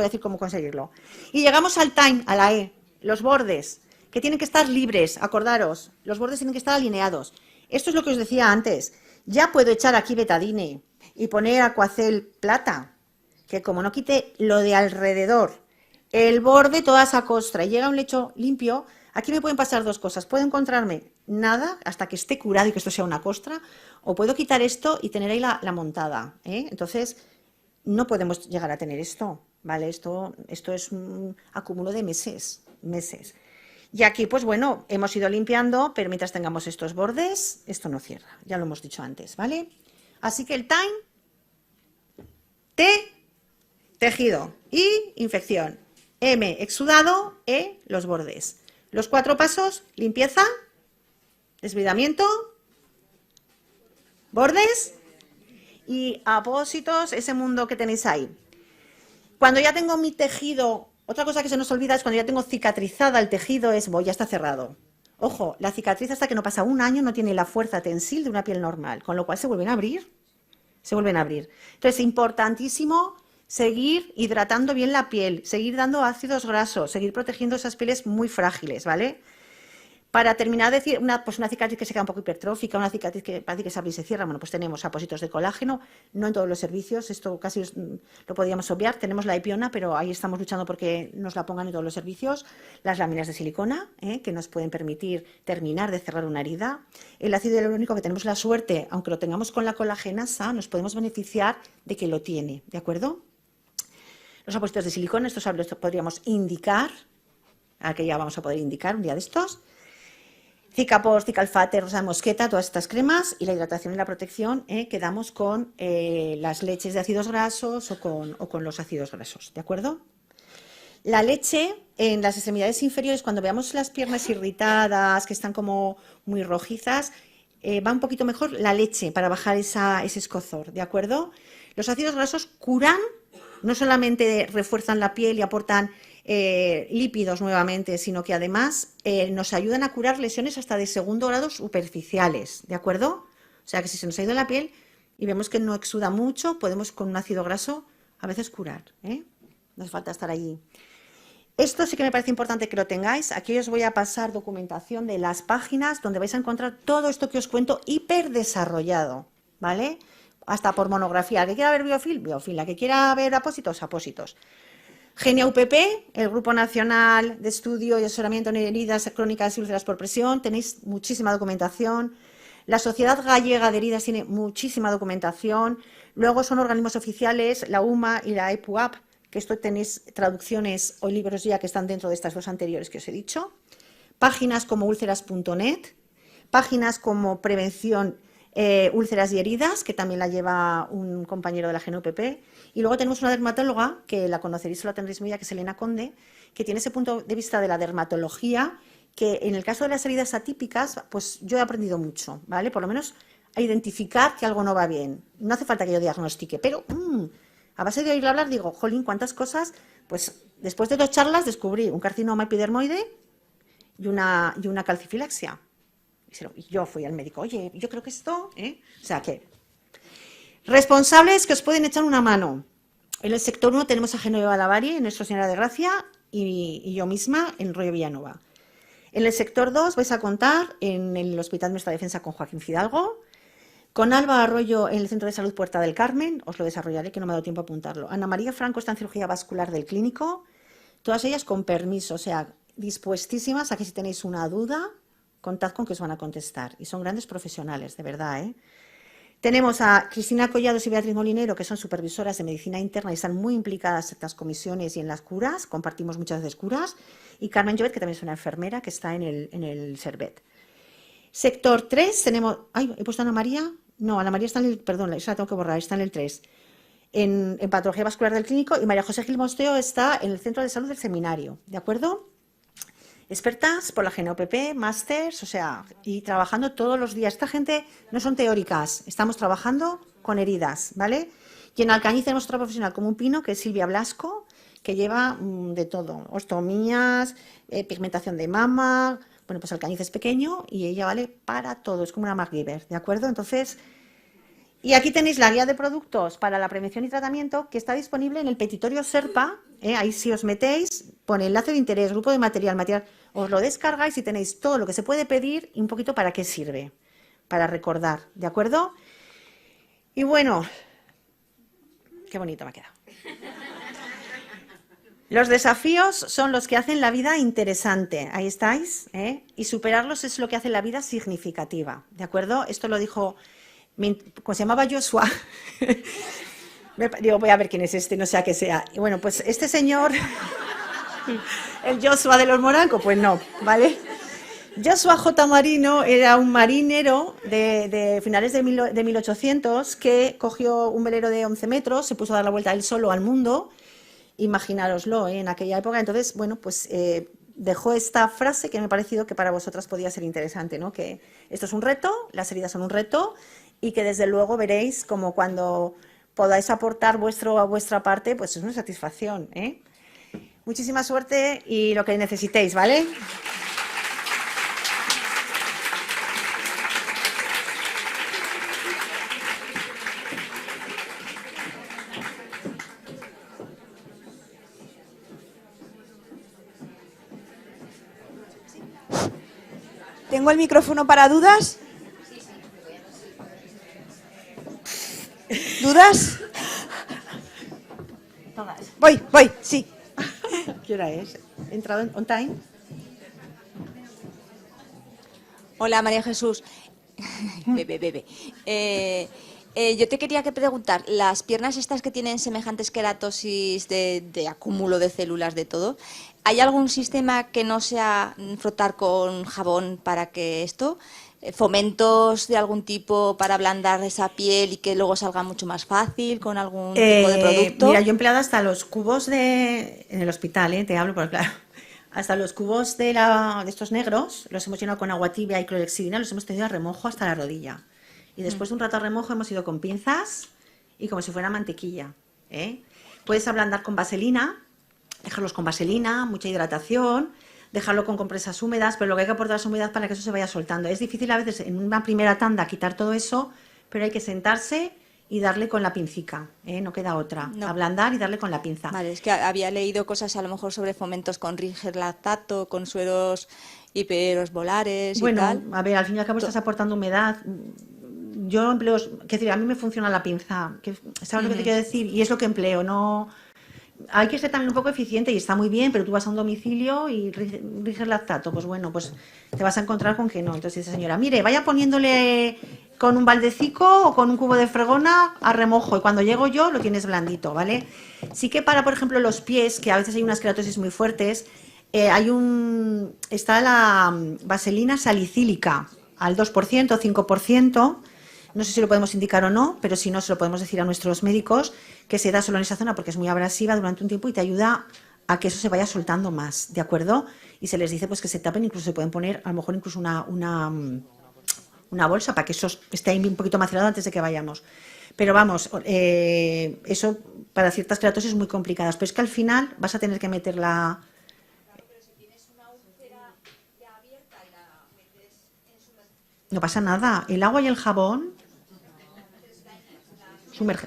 decir cómo conseguirlo. Y llegamos al time, a la E, los bordes, que tienen que estar libres, acordaros, los bordes tienen que estar alineados. Esto es lo que os decía antes. Ya puedo echar aquí betadine y poner Aquacel plata, que como no quite lo de alrededor, el borde, toda esa costra, y llega un lecho limpio. Aquí me pueden pasar dos cosas. Puedo encontrarme nada hasta que esté curado y que esto sea una costra, o puedo quitar esto y tener ahí la montada. Entonces, no podemos llegar a tener esto, ¿vale? Esto es un acúmulo de meses. Y aquí, pues bueno, hemos ido limpiando, pero mientras tengamos estos bordes, esto no cierra. Ya lo hemos dicho antes, ¿vale? Así que el time, T, tejido, I, infección, M, exudado, E, los bordes. Los 4 pasos: limpieza, desbridamiento, bordes y apósitos, ese mundo que tenéis ahí. Cuando ya tengo mi tejido, otra cosa que se nos olvida es cuando ya tengo cicatrizada el tejido, ya está cerrado. Ojo, la cicatriz hasta que no pasa un año no tiene la fuerza tensil de una piel normal, con lo cual se vuelven a abrir. Entonces, importantísimo seguir hidratando bien la piel, seguir dando ácidos grasos, seguir protegiendo esas pieles muy frágiles, ¿vale? Para terminar de decir, pues una cicatriz que se queda un poco hipertrófica, una cicatriz que parece que se abre y se cierra, bueno, pues tenemos apósitos de colágeno, no en todos los servicios, esto casi lo podríamos obviar, tenemos la Epiona, pero ahí estamos luchando porque nos la pongan en todos los servicios, las láminas de silicona, que nos pueden permitir terminar de cerrar una herida, el ácido hialurónico, que tenemos la suerte, aunque lo tengamos con la colagenasa, nos podemos beneficiar de que lo tiene, ¿de acuerdo? Los apósitos de silicona, estos podríamos indicar, que ya vamos a poder indicar un día de estos. Cicapost, Cicalfate, Rosa de Mosqueta, todas estas cremas, y la hidratación y la protección que damos con las leches de ácidos grasos o con los ácidos grasos, ¿de acuerdo? La leche en las extremidades inferiores, cuando veamos las piernas irritadas, que están como muy rojizas, va un poquito mejor la leche para bajar ese escozor, ¿de acuerdo? Los ácidos grasos curan, no solamente refuerzan la piel y aportan lípidos nuevamente, sino que además nos ayudan a curar lesiones hasta de segundo grado superficiales, ¿de acuerdo? O sea que si se nos ha ido la piel y vemos que no exuda mucho, podemos con un ácido graso a veces curar, no hace falta estar allí. Esto sí que me parece importante que lo tengáis. Aquí os voy a pasar documentación de las páginas donde vais a encontrar todo esto que os cuento hiper desarrollado, ¿vale? Hasta por monografía. La que quiera ver biofil, biofil. La que quiera ver apósitos, apósitos. Genia UPP, el Grupo Nacional de Estudio y Asesoramiento en Heridas Crónicas y Úlceras por Presión, tenéis muchísima documentación. La Sociedad Gallega de Heridas tiene muchísima documentación. Luego son organismos oficiales, la UMA y la EPUAP, que esto tenéis traducciones o libros ya que están dentro de estas dos anteriores que os he dicho. Páginas como úlceras.net, páginas como Prevención úlceras y heridas, que también la lleva un compañero de la GNUPP, y luego tenemos una dermatóloga, que la conoceréis o la tendréis muy ya, que es Elena Conde, que tiene ese punto de vista de la dermatología, que en el caso de las heridas atípicas, pues yo he aprendido mucho, ¿vale? Por lo menos a identificar que algo no va bien. No hace falta que yo diagnostique, pero a base de oírla hablar digo, jolín, cuántas cosas, pues después de 2 charlas descubrí un carcinoma epidermoide y una calcifilaxia. Y yo fui al médico, oye, yo creo que esto, O sea que, responsables que os pueden echar una mano. En el sector 1 tenemos a Genoveva Lavari, Nuestra Señora de Gracia, y yo misma en Rollo Villanova. En el sector 2 vais a contar en el Hospital de Nuestra Defensa con Joaquín Fidalgo, con Alba Arroyo en el Centro de Salud Puerta del Carmen, os lo desarrollaré que no me ha dado tiempo a apuntarlo. Ana María Franco está en Cirugía Vascular del Clínico, todas ellas con permiso, o sea, dispuestísimas a que si tenéis una duda, contad con que os van a contestar. Y son grandes profesionales, de verdad, Tenemos a Cristina Collados y Beatriz Molinero, que son supervisoras de medicina interna y están muy implicadas en las comisiones y en las curas, compartimos muchas veces curas, y Carmen Llobet, que también es una enfermera que está en el Servet. Sector 3 tenemos... Ay, ¿he puesto a Ana María? No, Ana María está en el... Perdón, esa la tengo que borrar, está en el 3. En Patología Vascular del Clínico, y María José Gil Mosteo está en el Centro de Salud del Seminario, ¿de acuerdo? Expertas por la GNOPP, másters, o sea, y trabajando todos los días. Esta gente no son teóricas, estamos trabajando con heridas, ¿vale? Y en Alcañiz tenemos otra profesional como un pino, que es Silvia Blasco, que lleva de todo, ostomías, pigmentación de mama. Bueno, pues Alcañiz es pequeño y ella vale para todo, es como una MacGyver, ¿de acuerdo? Entonces, y aquí tenéis la guía de productos para la prevención y tratamiento, que está disponible en el petitorio Serpa, ahí si os metéis, pone enlace de interés, grupo de material, os lo descargáis y tenéis todo lo que se puede pedir y un poquito para qué sirve, para recordar, ¿de acuerdo? Y bueno, qué bonito me ha quedado. Los desafíos son los que hacen la vida interesante, ahí estáis, y superarlos es lo que hace la vida significativa, ¿de acuerdo? Esto lo dijo, como se llamaba Joshua, digo, voy a ver quién es este, no sé a qué sea. Y bueno, pues este señor, el Joshua de los Morancos, pues no, ¿vale? Joshua J. Marino era un marinero de finales de 1800 que cogió un velero de 11 metros, se puso a dar la vuelta él solo al mundo. Imaginároslo, en aquella época. Entonces, bueno, pues dejó esta frase que me ha parecido que para vosotras podía ser interesante, ¿no? Que esto es un reto, las heridas son un reto y que desde luego veréis como cuando podáis aportar a vuestra parte, pues es una satisfacción, Muchísima suerte y lo que necesitéis, ¿vale? tengo el micrófono para dudas. ¿Dudas? Todas. Voy, sí. ¿Qué hora es? ¿He entrado en on time? Hola, María Jesús. Bebe. Yo te quería preguntar, las piernas estas que tienen semejantes queratosis de acúmulo de células de todo, ¿hay algún sistema que no sea frotar con jabón para que esto, fomentos de algún tipo para ablandar esa piel y que luego salga mucho más fácil con algún tipo de producto? Mira, yo he empleado hasta los cubos en el hospital, te hablo, porque claro, hasta los cubos de estos negros los hemos llenado con agua tibia y clorexidina, los hemos tenido a remojo hasta la rodilla. Y después de un rato a remojo hemos ido con pinzas y como si fuera mantequilla. Puedes ablandar con vaselina, dejarlos con vaselina, mucha hidratación, dejarlo con compresas húmedas, pero lo que hay que aportar es humedad para que eso se vaya soltando. Es difícil a veces en una primera tanda quitar todo eso, pero hay que sentarse y darle con la pincica, no queda otra. No. Ablandar y darle con la pinza. Vale, es que había leído cosas a lo mejor sobre fomentos con Ringer lactato, con sueros hiperosmolares y tal. Bueno, a ver, al fin y al cabo estás aportando humedad. Yo empleo, quiero decir, a mí me funciona la pinza, ¿sabes lo que te quiero decir? Y es lo que empleo, no... Hay que ser también un poco eficiente y está muy bien, pero tú vas a un domicilio y Riger lactato, pues bueno, pues te vas a encontrar con que no. Entonces dice señora, mire, vaya poniéndole con un baldecico o con un cubo de fregona a remojo y cuando llego yo lo tienes blandito, ¿vale? Sí que para, por ejemplo, los pies, que a veces hay unas queratosis muy fuertes, está la vaselina salicílica al 2%, 5%. No sé si lo podemos indicar o no, pero si no, se lo podemos decir a nuestros médicos, que se da solo en esa zona porque es muy abrasiva durante un tiempo y te ayuda a que eso se vaya soltando más, ¿de acuerdo? Y se les dice pues que se tapen, incluso se pueden poner a lo mejor incluso una bolsa para que eso esté ahí un poquito macerado antes de que vayamos. Pero vamos, eso para ciertas queratosis muy complicadas, pero es que al final vas a tener que meter la... No pasa nada, el agua y el jabón...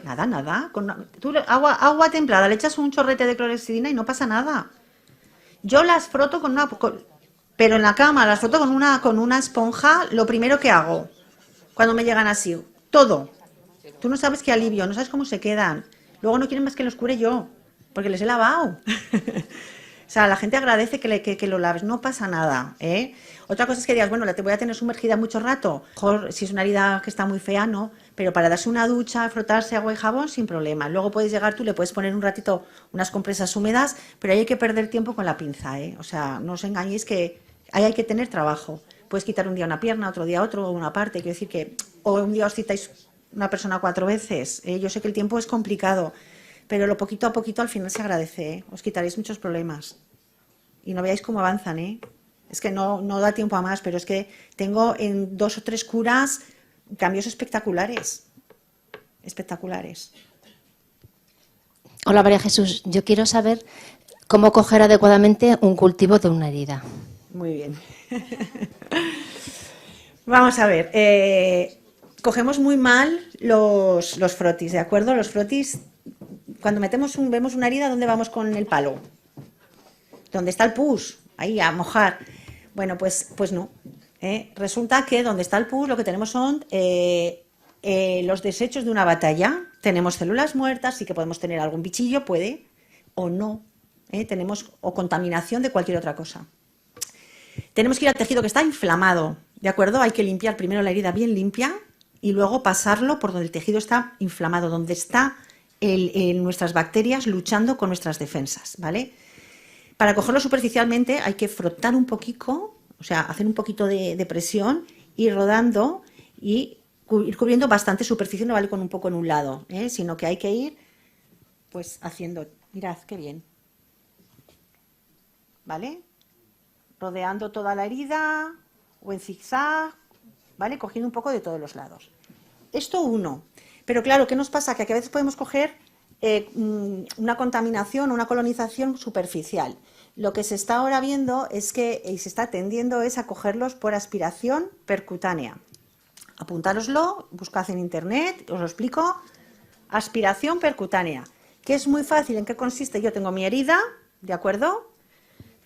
Nada. Tú agua templada, le echas un chorrete de clorexidina y no pasa nada. Yo las froto pero en la cama las froto con una esponja, lo primero que hago, cuando me llegan así, todo. Tú no sabes qué alivio, no sabes cómo se quedan. Luego no quieren más que los cure yo, porque les he lavado. O sea, la gente agradece que lo laves, no pasa nada, ¿eh? Otra cosa es que digas, bueno, la te voy a tener sumergida mucho rato. Mejor si es una herida que está muy fea, no. Pero para darse una ducha, frotarse agua y jabón, sin problema. Luego puedes llegar tú, le puedes poner un ratito unas compresas húmedas, pero ahí hay que perder tiempo con la pinza, ¿eh? O sea, no os engañéis que ahí hay que tener trabajo. Puedes quitar un día una pierna, otro día otro, una parte. Quiero decir que, o un día os citáis una persona 4 veces. Yo sé que el tiempo es complicado, pero lo poquito a poquito al final se agradece, ¿eh? Os quitaréis muchos problemas. Y no veáis cómo avanzan, ¿eh? Es que no da tiempo a más, pero es que tengo en 2 o 3 curas cambios espectaculares. Espectaculares. Hola María Jesús, yo quiero saber cómo coger adecuadamente un cultivo de una herida. Muy bien. Vamos a ver, cogemos muy mal los frotis, ¿de acuerdo? Los frotis, cuando vemos una herida, ¿dónde vamos con el palo? ¿Dónde está el pus? Ahí, a mojar. Bueno, pues no. Resulta que donde está el pus lo que tenemos son los desechos de una batalla. Tenemos células muertas, sí que podemos tener algún bichillo, puede, o no. Tenemos o contaminación de cualquier otra cosa. Tenemos que ir al tejido que está inflamado, ¿de acuerdo? Hay que limpiar primero la herida bien limpia y luego pasarlo por donde el tejido está inflamado, donde está nuestras bacterias luchando con nuestras defensas, ¿vale? Para cogerlo superficialmente hay que frotar un poquito, o sea, hacer un poquito de presión, ir rodando y ir cubriendo bastante superficie, no vale con un poco en un lado, sino que hay que ir pues haciendo, mirad qué bien, ¿vale? Rodeando toda la herida o en zigzag, ¿vale? Cogiendo un poco de todos los lados. Esto uno. Pero claro, ¿qué nos pasa? Que a veces podemos coger una contaminación, una colonización superficial. Lo que se está ahora viendo es que, y se está tendiendo, es a cogerlos por aspiración percutánea. Apuntároslo, buscad en internet, os lo explico. Aspiración percutánea, que es muy fácil. ¿En qué consiste? Yo tengo mi herida, ¿de acuerdo?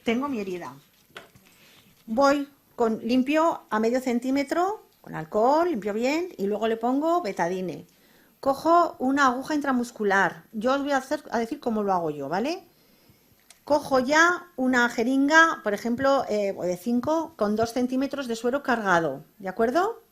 Tengo mi herida. Voy limpio a medio centímetro con alcohol, limpio bien y luego le pongo betadine. Cojo una aguja intramuscular. Yo os voy a decir cómo lo hago yo, ¿vale? Cojo ya una jeringa, por ejemplo, de 5 con 2 centímetros de suero cargado, ¿de acuerdo?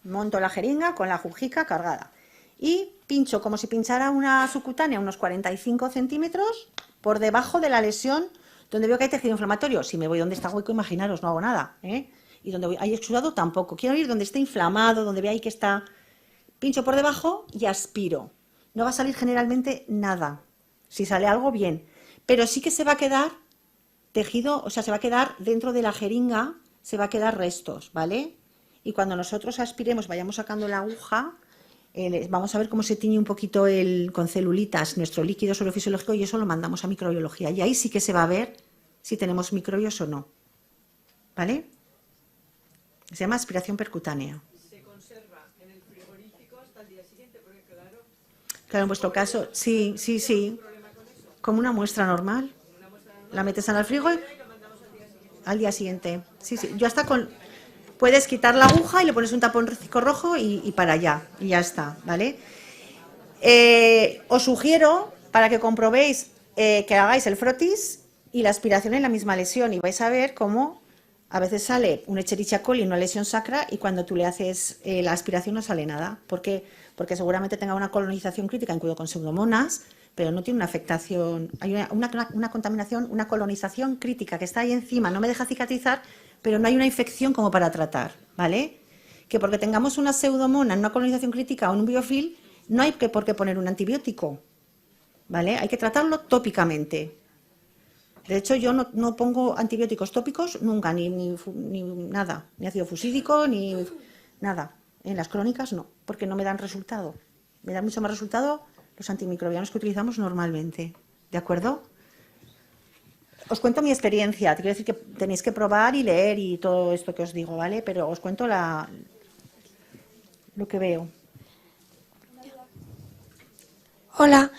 Monto la jeringa con la agujica cargada y pincho como si pinchara una subcutánea unos 45 centímetros por debajo de la lesión donde veo que hay tejido inflamatorio. Si me voy donde está hueco, imaginaros, no hago nada, ¿eh? Y donde hay exudado tampoco. Quiero ir donde esté inflamado, donde vea ahí que está. Pincho por debajo y aspiro. No va a salir generalmente nada. Si sale algo, bien. Pero sí que se va a quedar tejido, o sea, se va a quedar dentro de la jeringa, se va a quedar restos, ¿vale? Y cuando nosotros aspiremos, vayamos sacando la aguja, vamos a ver cómo se tiñe un poquito con celulitas nuestro líquido fisiológico y eso lo mandamos a microbiología. Y ahí sí que se va a ver si tenemos microbios o no, ¿vale? Se llama aspiración percutánea. ¿Se conserva en el frigorífico hasta el día siguiente? Porque claro, en vuestro caso, sí. Como una muestra normal. La metes en el frigo al día siguiente. Sí. Yo hasta puedes quitar la aguja y le pones un tapón rojo y para allá. Y ya está, ¿vale? Os sugiero, para que comprobéis, que hagáis el frotis y la aspiración en la misma lesión y vais a ver cómo a veces sale un Escherichia coli, una lesión sacra, y cuando tú le haces la aspiración no sale nada. ¿Por qué? Porque seguramente tenga una colonización crítica, incluido con pseudomonas, pero no tiene una afectación. Hay una contaminación, una colonización crítica que está ahí encima, no me deja cicatrizar, pero no hay una infección como para tratar, ¿vale? Que porque tengamos una pseudomona en una colonización crítica o en un biofil, no hay por qué poner un antibiótico, ¿vale? Hay que tratarlo tópicamente. De hecho, yo no pongo antibióticos tópicos nunca, ni nada, ni ácido fusídico, ni nada. En las crónicas no, porque no me dan resultado. Me dan mucho más resultado los antimicrobianos que utilizamos normalmente. ¿De acuerdo? Os cuento mi experiencia. Te quiero decir que tenéis que probar y leer y todo esto que os digo, ¿vale? Pero os cuento lo que veo. Hola,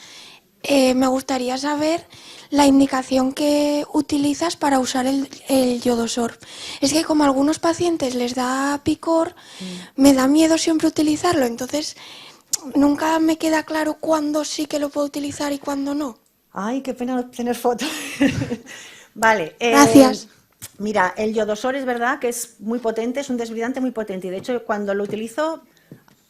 me gustaría saber la indicación que utilizas para usar el Yodosor. Es que como a algunos pacientes les da picor, me da miedo siempre utilizarlo, entonces nunca me queda claro cuándo sí que lo puedo utilizar y cuándo no. Ay, qué pena no tener fotos. Vale. Gracias. Mira, el Yodosor es verdad que es muy potente, es un desbridante muy potente. Y de hecho, cuando lo utilizo,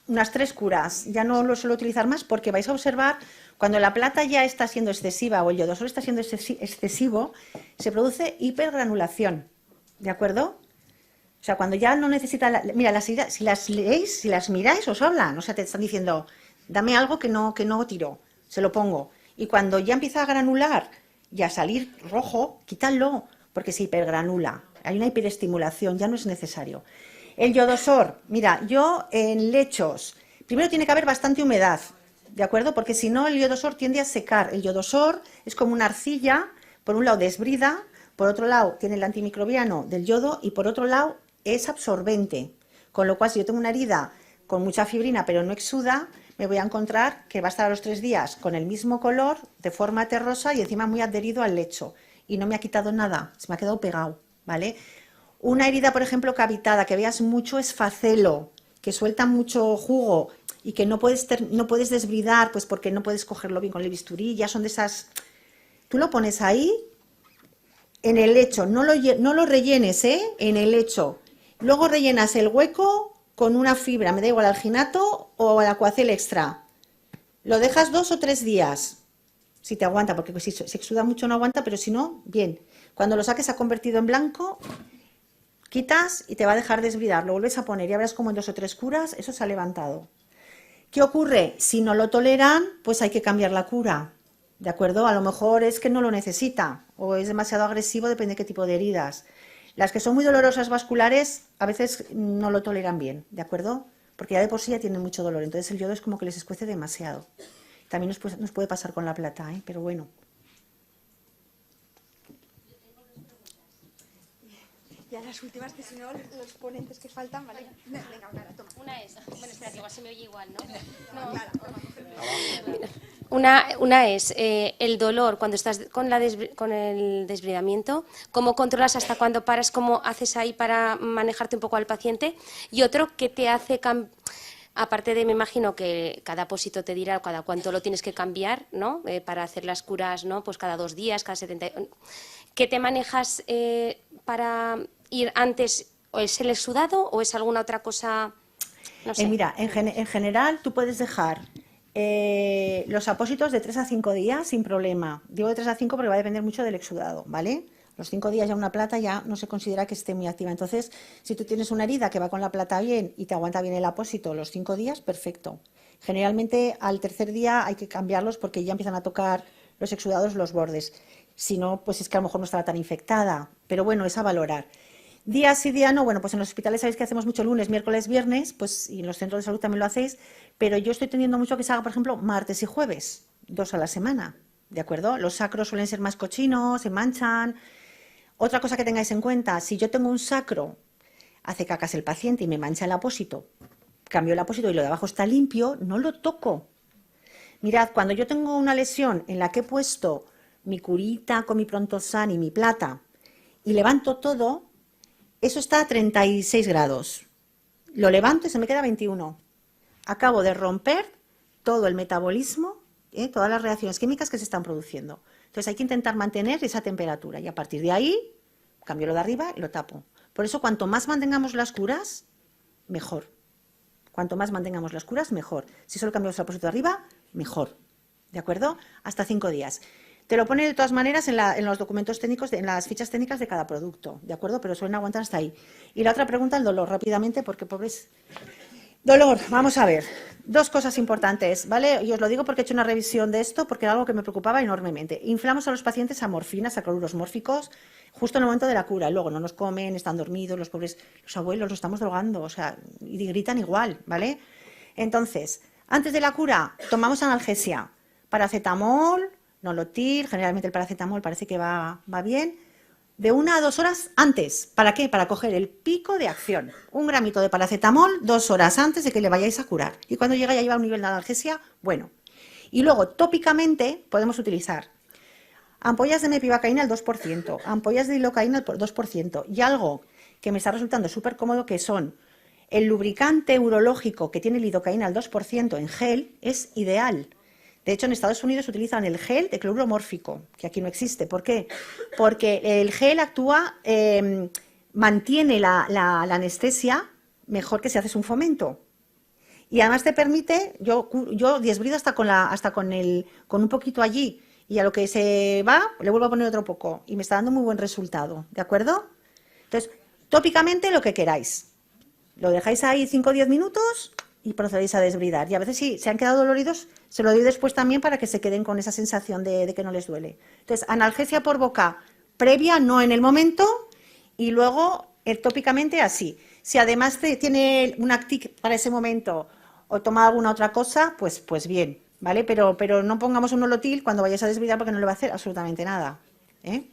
unas 3 curas. Ya no lo suelo utilizar más porque vais a observar, cuando la plata ya está siendo excesiva o el Yodosor está siendo excesivo, se produce hipergranulación. ¿De acuerdo? O sea, cuando ya no necesita... Mira, si las leéis, si las miráis, os hablan. O sea, te están diciendo, dame algo que no tiro, se lo pongo. Y cuando ya empieza a granular y a salir rojo, quítalo, porque se hipergranula. Hay una hiperestimulación, ya no es necesario. El Yodosor, mira, yo en lechos, primero tiene que haber bastante humedad, ¿de acuerdo? Porque si no, el Yodosor tiende a secar. El Yodosor es como una arcilla, por un lado desbrida, por otro lado tiene el antimicrobiano del yodo y por otro lado es absorbente. Con lo cual, si yo tengo una herida con mucha fibrina pero no exuda, me voy a encontrar que va a estar a los 3 días con el mismo color, de forma terrosa y encima muy adherido al lecho. Y no me ha quitado nada, se me ha quedado pegado, ¿vale? Una herida, por ejemplo, cavitada, que veas mucho esfacelo, que suelta mucho jugo y que no puedes desbridar, pues porque no puedes cogerlo bien con el bisturí, ya son de esas... Tú lo pones ahí, en el lecho, no lo rellenes, en el lecho. Luego rellenas el hueco con una fibra, me da igual alginato o el Aquacel extra. Lo dejas 2 o 3 días, si te aguanta, porque si se exuda mucho no aguanta, pero si no, bien. Cuando lo saques ha convertido en blanco, quitas y te va a dejar desbridar. Lo vuelves a poner y verás como en 2 o 3 curas eso se ha levantado. ¿Qué ocurre? Si no lo toleran, pues hay que cambiar la cura. ¿De acuerdo? A lo mejor es que no lo necesita o es demasiado agresivo, depende de qué tipo de heridas. Las que son muy dolorosas vasculares a veces no lo toleran bien, ¿de acuerdo? Porque ya de por sí ya tienen mucho dolor, entonces el yodo es como que les escuece demasiado. También nos puede pasar con la plata, pero bueno. Ya las últimas, que si no, los ponentes que faltan, ¿vale? Venga, Clara, toma. Una es, bueno, espera, que igual se me oye igual, ¿no? Clara, toma. Una es el dolor cuando estás con el desbridamiento, cómo controlas hasta cuándo paras, cómo haces ahí para manejarte un poco al paciente. Y otro, ¿qué te hace aparte de, me imagino que cada apósito te dirá cada cuánto lo tienes que cambiar, ¿no? Para hacer las curas, ¿no? Pues cada 2 días, cada 70. ¿Qué te manejas para ir antes? ¿O es el exudado o es alguna otra cosa? No sé. Mira, en general tú puedes dejar los apósitos de 3 a 5 días sin problema. Digo de 3 a 5 porque va a depender mucho del exudado, ¿vale? Los 5 días ya una plata ya no se considera que esté muy activa. Entonces, si tú tienes una herida que va con la plata bien y te aguanta bien el apósito los 5 días, perfecto. Generalmente al tercer día hay que cambiarlos porque ya empiezan a tocar los exudados los bordes. Si no, pues es que a lo mejor no estará tan infectada. Pero bueno, es a valorar. Día sí, día no, bueno, pues en los hospitales sabéis que hacemos mucho lunes, miércoles, viernes, pues y en los centros de salud también lo hacéis, pero yo estoy teniendo mucho que se haga, por ejemplo, martes y jueves, 2 a la semana, ¿de acuerdo? Los sacros suelen ser más cochinos, se manchan. Otra cosa que tengáis en cuenta, si yo tengo un sacro, hace cacas el paciente y me mancha el apósito, cambio el apósito y lo de abajo está limpio, no lo toco. Mirad, cuando yo tengo una lesión en la que he puesto mi curita con mi Prontosan y mi plata y levanto todo, eso está a 36 grados. Lo levanto y se me queda 21. Acabo de romper todo el metabolismo, todas las reacciones químicas que se están produciendo. Entonces hay que intentar mantener esa temperatura y a partir de ahí cambio lo de arriba y lo tapo. Por eso cuanto más mantengamos las curas, mejor. Cuanto más mantengamos las curas, mejor. Si solo cambiamos el apósito de arriba, mejor. ¿De acuerdo? Hasta 5 días. Te lo pone de todas maneras en los documentos técnicos, en las fichas técnicas de cada producto, ¿de acuerdo? Pero suelen aguantar hasta ahí. Y la otra pregunta, el dolor, rápidamente, porque pobres... Dolor, vamos a ver. 2 cosas importantes, ¿vale? Y os lo digo porque he hecho una revisión de esto, porque era algo que me preocupaba enormemente. Inflamos a los pacientes a morfinas, a cloruros mórficos, justo en el momento de la cura. Luego no nos comen, están dormidos, los pobres, los abuelos, los estamos drogando, o sea, y gritan igual, ¿vale? Entonces, antes de la cura, tomamos analgesia, paracetamol, Nolotil, generalmente el paracetamol parece que va bien, de 1 a 2 horas antes. ¿Para qué? Para coger el pico de acción. 1 gramito de paracetamol 2 horas antes de que le vayáis a curar. Y cuando llega ya lleva un nivel de analgesia bueno. Y luego, tópicamente, podemos utilizar ampollas de mepivacaína al 2%, ampollas de lidocaína al 2%, y algo que me está resultando súper cómodo, que son el lubricante urológico que tiene lidocaína al 2% en gel, es ideal. De hecho, en Estados Unidos utilizan el gel de cloruro mórfico, que aquí no existe. ¿Por qué? Porque el gel actúa, mantiene la anestesia mejor que si haces un fomento. Y además te permite, yo desbrido hasta con un poquito allí, y a lo que se va, le vuelvo a poner otro poco. Y me está dando muy buen resultado, ¿de acuerdo? Entonces, tópicamente lo que queráis. Lo dejáis ahí 5 o 10 minutos y procedéis a desbridar. Y a veces si se han quedado doloridos, se lo doy después también para que se queden con esa sensación de que no les duele. Entonces, analgesia por boca previa, no en el momento, y luego tópicamente así. Si además tiene un Actic para ese momento o toma alguna otra cosa, pues bien, ¿vale? Pero no pongamos un Nolotil cuando vayáis a desbridar porque no le va a hacer absolutamente nada, ¿eh?